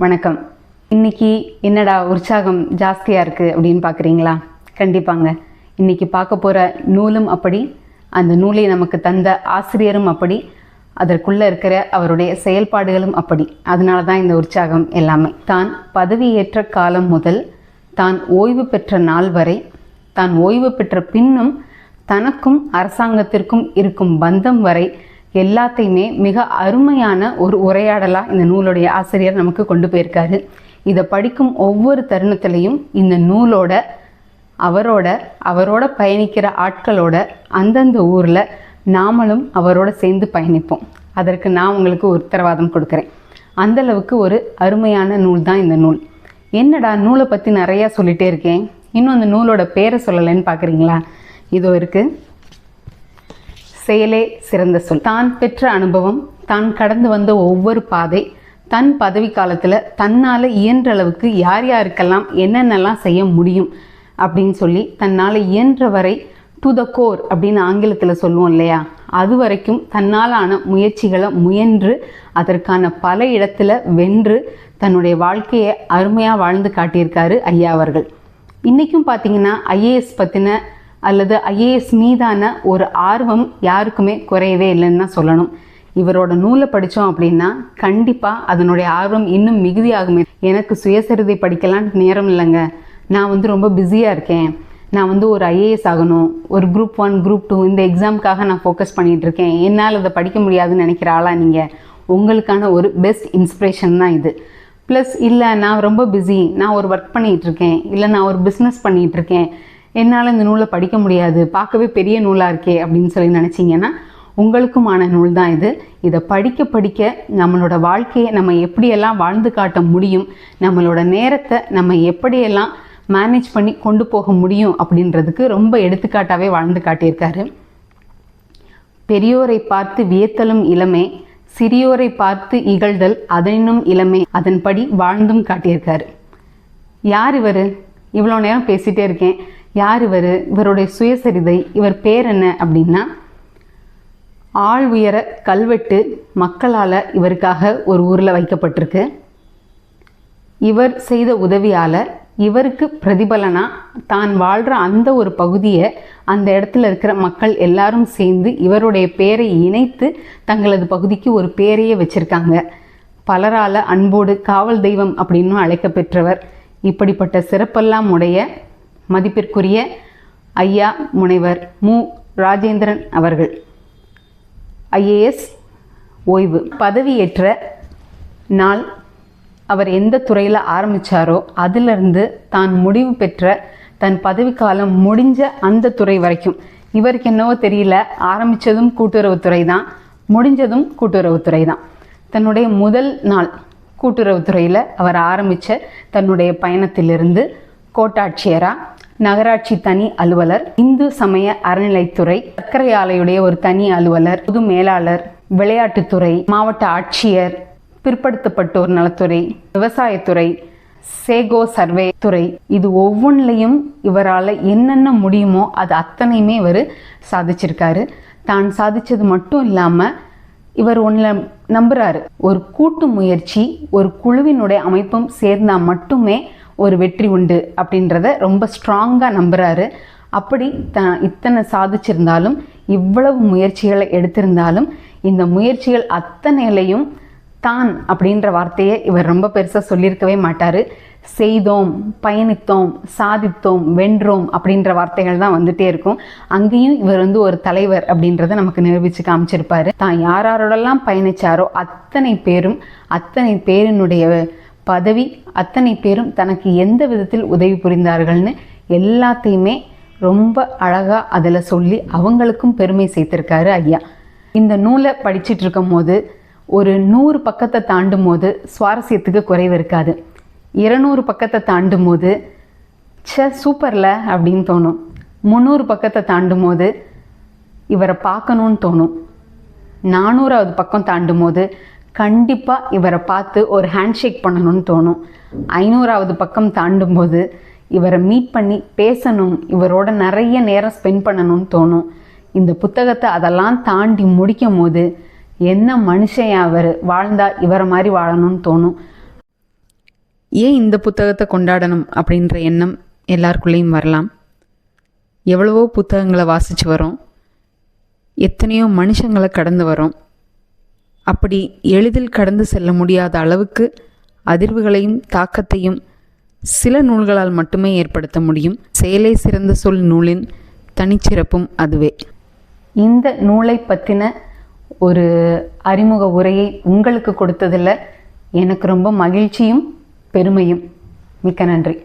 வணக்கம். இன்னைக்கு என்னடா உற்சாகம் ஜாஸ்தியாக இருக்குது அப்படின்னு பார்க்குறீங்களா? கண்டிப்பாங்க. இன்னைக்கு பார்க்க போகிற நூலும் அப்படி, அந்த நூலை நமக்கு தந்த ஆசிரியரும் அப்படி, அதற்குள்ளே இருக்கிற அவருடைய செயல்பாடுகளும் அப்படி. அதனால தான் இந்த உற்சாகம் எல்லாமே. தான் பதவியேற்ற காலம் முதல் தான் ஓய்வு பெற்ற நாள் வரை, தான் ஓய்வு பெற்ற பின்னும் தனக்கும் அரசாங்கத்திற்கும் இருக்கும் பந்தம் வரை எல்லாத்தையுமே மிக அருமையான ஒரு உரையாடலாக இந்த நூலுடைய ஆசிரியர் நமக்கு கொண்டு போயிருக்காரு. இதை படிக்கும் ஒவ்வொரு தருணத்திலையும் இந்த நூலோட அவரோட பயணிக்கிற ஆட்களோட அந்தந்த ஊரில் நாமளும் அவரோட சேர்ந்து பயணிப்போம். அதற்கு நான் உங்களுக்கு உத்தரவாதம் கொடுக்குறேன். அந்தளவுக்கு ஒரு அருமையான நூல் தான் இந்த நூல். என்னடா நூலை பற்றி நிறையா சொல்லிகிட்டே இருக்கேன், இன்னும் அந்த நூலோட பேரை சொல்லலைன்னு பார்க்குறீங்களா? இதோ இருக்குது, செயலே சிறந்த சொல். தான் பெற்ற அனுபவம், தான் கடந்து வந்த ஒவ்வொரு பாதை, தன் பதவி காலத்தில் தன்னால் இயன்ற அளவுக்கு யார் யாருக்கெல்லாம் என்னென்னலாம் செய்ய முடியும் அப்படின்னு சொல்லி தன்னால் இயன்ற வரை டு த கோர் அப்படின்னு ஆங்கிலத்தில் சொல்லுவோம் இல்லையா, அது வரைக்கும் தன்னாலான முயற்சிகளை முயன்று அதற்கான பல இடத்துல வென்று தன்னுடைய வாழ்க்கையை அருமையாக வாழ்ந்து காட்டியிருக்காரு ஐயா அவர்கள். இன்றைக்கும் பார்த்திங்கன்னா ஐஏஎஸ் பற்றின அல்லது ஐஏஎஸ் மீதான ஒரு ஆர்வம் யாருக்குமே குறையவே இல்லைன்னு தான் சொல்லணும். இவரோட நூலை படித்தோம் அப்படின்னா கண்டிப்பாக அதனுடைய ஆர்வம் இன்னும் மிகுதியாகுமே. எனக்கு சுயசரிதை படிக்கலான்னு நேரம் இல்லைங்க, நான் ரொம்ப பிஸியாக இருக்கேன், நான் ஒரு ஐஏஎஸ் ஆகணும், ஒரு குரூப் 1 குரூப் 2 இந்த எக்ஸாமுக்காக நான் ஃபோக்கஸ் பண்ணிகிட்ருக்கேன், என்னால் அதை படிக்க முடியாதுன்னு நினைக்கிற ஆளா நீங்கள்? உங்களுக்கான ஒரு பெஸ்ட் இன்ஸ்பிரேஷன் தான் இது. ப்ளஸ் இல்லை நான் ரொம்ப பிஸி, நான் ஒரு ஒர்க் பண்ணிகிட்ருக்கேன், இல்லை நான் ஒரு பிஸ்னஸ் பண்ணிகிட்ருக்கேன், என்னால் இந்த நூலை படிக்க முடியாது, பார்க்கவே பெரிய நூலாக இருக்கே அப்படின்னு சொல்லி நினச்சிங்கன்னா உங்களுக்குமான நூல் தான் இது. இதை படிக்க படிக்க நம்மளோட வாழ்க்கையை நம்ம எப்படியெல்லாம் வாழ்ந்து காட்ட முடியும், நம்மளோட நேரத்தை நம்ம எப்படியெல்லாம் மேனேஜ் பண்ணி கொண்டு போக முடியும் அப்படின்றதுக்கு ரொம்ப எடுத்துக்காட்டாகவே வாழ்ந்து காட்டியிருக்காரு. பெரியோரை பார்த்து வியத்தலும் இளமே, சிறியோரை பார்த்து இகழ்தல் அதனினும் இளமே, அதன்படி வாழ்ந்தும் காட்டியிருக்காரு. யார் இவர்? இவ்வளோ நேரம் பேசிகிட்டே இருக்கேன். யார் இவர்? இவருடைய சுயசரிதை, இவர் பேர் என்ன அப்படின்னா, ஆள் உயர கல்வெட்டு மக்களால் இவருக்காக ஒரு ஊரில் வைக்கப்பட்டிருக்கு. இவர் செய்த உதவியால் இவருக்கு பிரதிபலனாக தான் வாழ்கிற அந்த ஒரு பகுதியை அந்த இடத்துல இருக்கிற மக்கள் எல்லாரும் சேர்ந்து இவருடைய பேரை இணைத்து தங்களது பகுதிக்கு ஒரு பேரையே வச்சுருக்காங்க. பலரால் அன்போடு காவல் தெய்வம் அப்படின்னும் அழைக்க பெற்றவர். இப்படிப்பட்ட சிறப்பெல்லாம் உடைய மதிப்பிற்குரிய ஐயா முனைவர் மு ராஜேந்திரன் அவர்கள் ஐஏஎஸ் ஓய்வு பதவியேற்ற நாள், அவர் எந்த துறையில் ஆரம்பித்தாரோ அதிலிருந்து தான் முடிவு பெற்ற தன் பதவிக்காலம் முடிஞ்ச அந்த துறை வரைக்கும் இவருக்கு என்னவோ தெரியல, ஆரம்பித்ததும் கூட்டுறவுத்துறை தான், முடிஞ்சதும் கூட்டுறவுத்துறை தான். தன்னுடைய முதல் நாள் கூட்டுறவுத்துறையில் அவர் ஆரம்பித்த தன்னுடைய பயணத்திலிருந்து கோட்டாட்சியராக, நகராட்சி தனி அலுவலர், இந்து சமய அறநிலைத்துறை, சர்க்கரை ஆலையுடைய ஒரு தனி அலுவலர், பொது மேலாளர், விளையாட்டுத்துறை, மாவட்ட ஆட்சியர், பிற்படுத்தப்பட்டோர் நலத்துறை, விவசாயத்துறை, சேகோ சர்வே துறை, இது ஒவ்வொன்றிலையும் இவரால் என்னென்ன முடியுமோ அது அத்தனையுமே இவர் சாதிச்சிருக்காரு. தான் சாதித்தது மட்டும் இல்லாமல் இவர் ஒன்றில் நம்புகிறாரு, ஒரு கூட்டு முயற்சி, ஒரு குழுவினுடைய அமைப்பும் சேர்ந்தால் மட்டுமே ஒரு வெற்றி உண்டு அப்படின்றத ரொம்ப ஸ்ட்ராங்காக நம்புகிறாரு. அப்படி இத்தனை சாதிச்சிருந்தாலும், இவ்வளவு முயற்சிகளை எடுத்திருந்தாலும், இந்த முயற்சிகள் அத்தனையிலையும் தான் அப்படின்ற வார்த்தையை இவர் ரொம்ப பெருசாக சொல்லியிருக்கவே மாட்டார். செய்தோம், பயணித்தோம், சாதித்தோம், வென்றோம் அப்படின்ற வார்த்தைகள் தான் வந்துட்டே இருக்கும். அங்கேயும் இவர் ஒரு தலைவர் அப்படின்றத நமக்கு நிரூபித்து காமிச்சிருப்பார். தான் யாரோடெல்லாம் பயணித்தாரோ அத்தனை பேரினுடைய பதவி, அத்தனை பேரும் தனக்கு எந்த விதத்தில் உதவி புரிந்தார்கள்னு எல்லாத்தையுமே ரொம்ப அழகாக அதில் சொல்லி அவங்களுக்கும் பெருமை சேர்த்திருக்காரு ஐயா. இந்த நூலை படிச்சுட்டு இருக்கும் போது ஒரு 100 பக்கத்தை தாண்டும் போது சுவாரஸ்யத்துக்கு குறைவு இருக்காது. 200 பக்கத்தை தாண்டும் போது சூப்பரில் அப்படின்னு தோணும். 300 பக்கத்தை தாண்டும் போது இவரை பார்க்கணுன்னு தோணும். 400வது பக்கம் தாண்டும் போது கண்டிப்பாக இவரை பார்த்து ஒரு ஹேண்ட்ஷேக் பண்ணணும்னு தோணும். 500வது பக்கம் தாண்டும் போது இவரை மீட் பண்ணி பேசணும், இவரோட நிறைய நேரம் ஸ்பெண்ட் பண்ணணும்னு தோணும். இந்த புத்தகத்தை அதெல்லாம் தாண்டி முடிக்கும் போது என்ன மனுஷன் அவர் வாழ்ந்தா இவரை மாதிரி வாழணும்னு தோணும். ஏன் இந்த புத்தகத்தை கொண்டாடணும் அப்படின்ற எண்ணம் எல்லாருக்குள்ளேயும் வரலாம். எவ்வளவோ புத்தகங்களை வாசித்து வரோம், எத்தனையோ மனுஷங்களை கடந்து வரோம். அப்படி எளிதில் கடந்து செல்ல முடியாத அளவுக்கு அதிர்வுகளையும் தாக்கத்தையும் சில நூல்களால் மட்டுமே ஏற்படுத்த முடியும். செயலே சிறந்த சொல் நூலின் தனிச்சிறப்பும் அதுவே. இந்த நூலை பற்றின ஒரு அறிமுக உரையை உங்களுக்கு கொடுத்ததில் எனக்கு ரொம்ப மகிழ்ச்சியும் பெருமையும். மிக்க நன்றி.